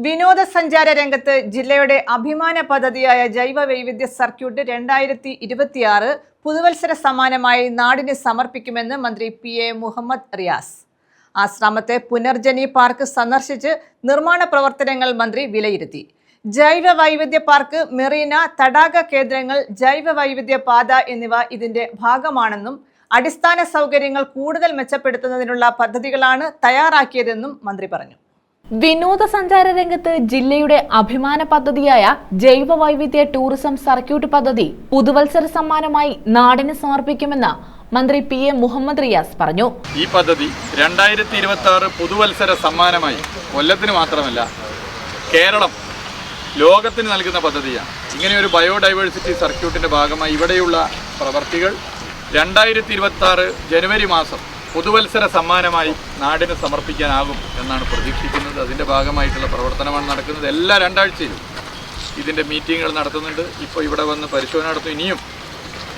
വിനോദസഞ്ചാര രംഗത്ത് ജില്ലയുടെ അഭിമാന പദ്ധതിയായ ജൈവ വൈവിധ്യ സർക്യൂട്ട് 2026 പുതുവത്സര സമ്മാനമായി നാടിന് സമർപ്പിക്കുമെന്ന് മന്ത്രി PA മുഹമ്മദ് റിയാസ്. ആശ്രാമത്തെ പുനർജനി പാർക്ക് സന്ദർശിച്ച് നിർമ്മാണ പ്രവർത്തനങ്ങൾ മന്ത്രി വിലയിരുത്തി. ജൈവ വൈവിധ്യ പാർക്ക്, മെറീന, തടാക കേന്ദ്രങ്ങൾ, ജൈവ വൈവിധ്യ പാത എന്നിവ ഇതിന്റെ ഭാഗമാണെന്നും അടിസ്ഥാന സൗകര്യങ്ങൾ കൂടുതൽ മെച്ചപ്പെടുത്തുന്നതിനുള്ള പദ്ധതികളാണ് തയ്യാറാക്കിയതെന്നും മന്ത്രി പറഞ്ഞു. വിനോദസഞ്ചാര രംഗത്ത് ജില്ലയുടെ അഭിമാന പദ്ധതിയായ ജൈവ വൈവിധ്യ ടൂറിസം സർക്യൂട്ട് പദ്ധതി പുതുവത്സര സമ്മാനമായി നാടിന് സമർപ്പിക്കുമെന്ന് മന്ത്രി PA മുഹമ്മദ് റിയാസ് പറഞ്ഞു. ഈ പദ്ധതി 2026 പുതുവത്സര സമ്മാനമായി കൊല്ലത്തിന് മാത്രമല്ല കേരളം ലോകത്തിന് നൽകുന്ന പദ്ധതിയാണ്. ഇങ്ങനെയൊരു ബയോഡൈവേഴ്സിറ്റി സർക്യൂട്ടിന്റെ ഭാഗമായി ഇവിടെയുള്ള പ്രവർത്തികൾ 2026 ജനുവരി മാസം പുതുവത്സര സമ്മാനമായി നാടിന് സമർപ്പിക്കാനാകും എന്നാണ് പ്രതീക്ഷിക്കുന്നത്. അതിൻ്റെ ഭാഗമായിട്ടുള്ള പ്രവർത്തനമാണ് നടക്കുന്നത്. എല്ലാ 2 ആഴ്ചയിലും ഇതിൻ്റെ മീറ്റിങ്ങുകൾ നടത്തുന്നുണ്ട്. ഇപ്പോൾ ഇവിടെ വന്ന് പരിശോധന നടത്തും. ഇനിയും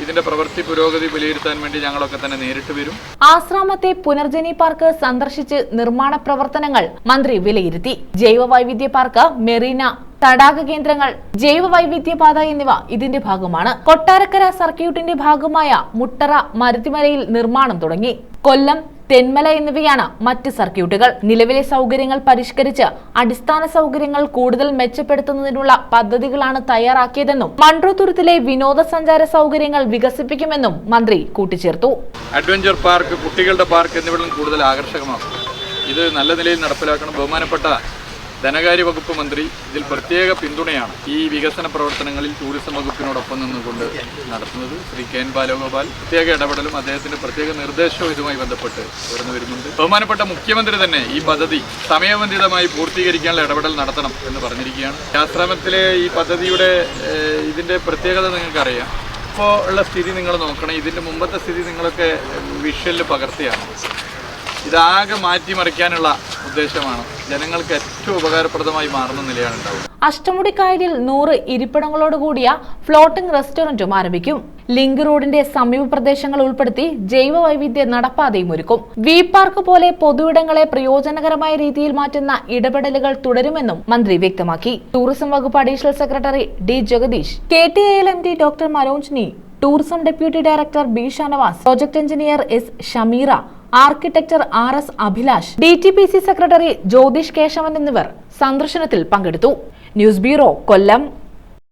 ഇതിന്റെ പ്രവൃത്തി പുരോഗതി വിലയിരുത്താൻ വേണ്ടി ഞങ്ങളൊക്കെ തന്നെ നേരിട്ട് വരും. ആശ്രാമത്തെ പുനർജനി പാർക്ക് സന്ദർശിച്ച് നിർമ്മാണ പ്രവർത്തനങ്ങൾ മന്ത്രി വിലയിരുത്തി. ജൈവ വൈവിധ്യ പാർക്ക്, മെറീന, തടാക കേന്ദ്രങ്ങൾ, ജൈവ വൈവിധ്യപാത എന്നിവ ഇതിന്റെ ഭാഗമാണ്. കൊട്ടാരക്കര സർക്യൂട്ടിന്റെ ഭാഗമായ മുട്ടറ, മരുത്തിമലയിൽ നിർമ്മാണം തുടങ്ങി. കൊല്ലം, തെന്മല എന്നിവയാണ് മറ്റ് സർക്യൂട്ടുകൾ. നിലവിലെ സൗകര്യങ്ങൾ പരിഷ്കരിച്ച് അടിസ്ഥാന സൗകര്യങ്ങൾ കൂടുതൽ മെച്ചപ്പെടുത്തുന്നതിനുള്ള പദ്ധതികളാണ് തയ്യാറാക്കിയതെന്നും മൺട്രോത്തുരുത്തിലെ വിനോദസഞ്ചാര സൗകര്യങ്ങൾ വികസിപ്പിക്കുമെന്നും മന്ത്രി കൂട്ടിച്ചേർത്തു. അഡ്വഞ്ചർ പാർക്ക്, കുട്ടികളുടെ പാർക്ക് എന്നിവയും കൂടുതൽ ആകർഷകമാക്കും. ഇത് നല്ല നിലയിൽ നടപ്പിലാക്കണം. ബഹുമാനപ്പെട്ട ധനകാര്യ വകുപ്പ് മന്ത്രി ഇതിൽ പ്രത്യേക പിന്തുണയാണ് ഈ വികസന പ്രവർത്തനങ്ങളിൽ ടൂറിസം വകുപ്പിനോടൊപ്പം നിന്നുകൊണ്ട് നടത്തുന്നത്. ശ്രീ KN ബാലഗോപാൽ പ്രത്യേക ഇടപെടലും അദ്ദേഹത്തിന്റെ പ്രത്യേക നിർദ്ദേശവും ഇതുമായി ബന്ധപ്പെട്ട് ഉയർന്നു വരുന്നുണ്ട്. ബഹുമാനപ്പെട്ട മുഖ്യമന്ത്രി തന്നെ ഈ പദ്ധതി സമയബന്ധിതമായി പൂർത്തീകരിക്കാനുള്ള ഇടപെടൽ നടത്തണം എന്ന് പറഞ്ഞിരിക്കുകയാണ്. ആശ്രമത്തിലെ ഈ പദ്ധതിയുടെ ഇതിന്റെ പ്രത്യേകത നിങ്ങൾക്കറിയാം. ഇപ്പോൾ ഉള്ള സ്ഥിതി നിങ്ങൾ നോക്കണം. ഇതിന്റെ മുമ്പത്തെ സ്ഥിതി നിങ്ങളൊക്കെ വിഷ്വലിൽ പകർത്തിയാണ്. ഇതാകെ മാറ്റിമറിക്കാനുള്ള ഉദ്ദേശമാണ്. ജനങ്ങൾക്ക് ഏറ്റവും ഉപകാരപ്രദമായി മാറുന്ന നിലയാണ് ഉണ്ടാവുക. അഷ്ടമുടിക്കായലിൽ 100 ഇരിപ്പിടങ്ങളോടുകൂടിയ ഫ്ലോട്ടിംഗ് റെസ്റ്റോറന്റും ആരംഭിക്കും. ലിങ്ക് റോഡിന്റെ സമീപ പ്രദേശങ്ങൾ ഉൾപ്പെടുത്തി ജൈവ വൈവിധ്യ നടപ്പാതയും ഒരുക്കും. വി പാർക്ക് പോലെ പൊതുയിടങ്ങളെ പ്രയോജനകരമായ രീതിയിൽ മാറ്റുന്ന ഇടപെടലുകൾ തുടരുമെന്നും മന്ത്രി വ്യക്തമാക്കി. ടൂറിസം വകുപ്പ് additional secretary D Jagadeesh, KTALMD doctor Manojni, tourism deputy director B Shanavas, project engineer S Shameera, architecture RS Abhilash, DTPC secretary Jyothish Kesavan എന്നിവർ സന്ദർശനത്തിൽ പങ്കെടുത്തു. ന്യൂസ് ബ്യൂറോ, കൊല്ലം.